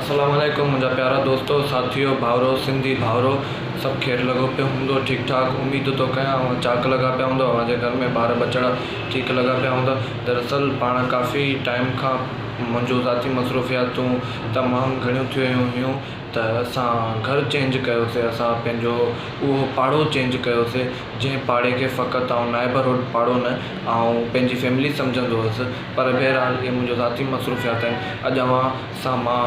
अस्सलाम वालेकुम मुंहिंजा प्यारा दोस्तो साथियों भाउरो सिंधी भाउरो सभु खेर लॻो पियो हूंदो ठीकु ठाक उम्मीद तो कयां चाक लॻा पिया हूंदो अव्हांजे घर में ॿार बचड़ा ठीक लॻा पिया हूंदा। दरअसल पाण काफ़ी टाइम खां मुंहिंजो ज़ाती मसरूफ़ियातूं तमामु घणियूं थी वियूं हुयूं त असां घर चेंज कयोसीं। असां पंहिंजो उहो पाड़ो चेंज कयोसीं जंहिं पाड़े खे फ़क़ति आउं नाइबरहुड पाड़ो न ऐं पंहिंजी फैमिली सम्झंदो हुअसि, पर बहरहाल इहे मुंहिंजो ज़ाती मसरूफ़ियात आहिनि। अॼु अव्हां सां मां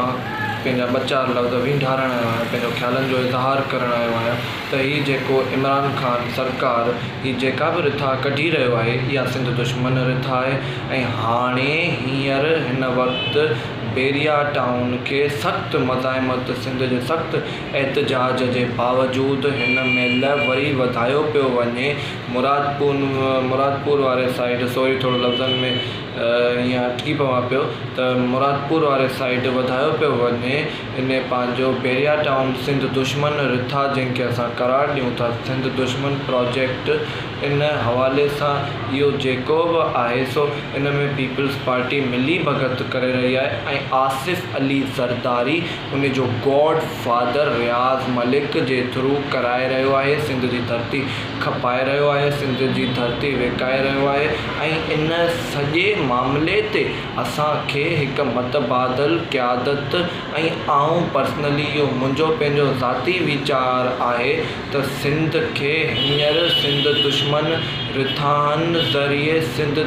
पंहिंजा ॿ लफ़्ज़ वींढारण आयो आहियां, पंहिंजो ख़्यालनि जो इज़हार करणु आयो आहियां त हीअ जेको इमरान ख़ान सरकार हीअ जेका बि रिथा कढी रहियो आहे इहा सिंध दुश्मन रिथा आहे। ऐं हाणे हींअर हिन वक़्तु बेरिया टाउन खे सख़्तु मज़ाहिमत सिंध जे सख़्तु एहतजाज जे बावजूदि हिन महिल वरी वधायो पियो वञे। मुरादपुर वारे साइड सॉरी थोरो लफ़्ज़नि में ईअं अटकी पवां पियो त मुरादपुर वारे साइड वधायो पियो वञे इन पंहिंजो बेरिया टाउन सिंध दुश्मन रिथा जंहिंखे असां करार ॾियूं था सिंध दुश्मन प्रोजेक्ट। इन हवाले सां इहो जेको बि आहे सो इन में पीपल्स पार्टी मिली भगत करे रही आहे ऐं आसिफ़ अली ज़रदारी उन जो गॉड फादर रियाज़ मलिक जे थ्रू कराए रहियो आहे, सिंध जी धरती खपाए रहियो आहे, सिंध जी धरती विकाए रहियो आहे। ऐं इन सॼे मामले ते असांखे हिकु मतबादल क़यादत ऐं आउं पर्सनली इहो मुंहिंजो पंहिंजो ज़ाती वीचार आहे त सिंध खे हींअर सिंध दुश्मन रिथान ज़रिए सिंध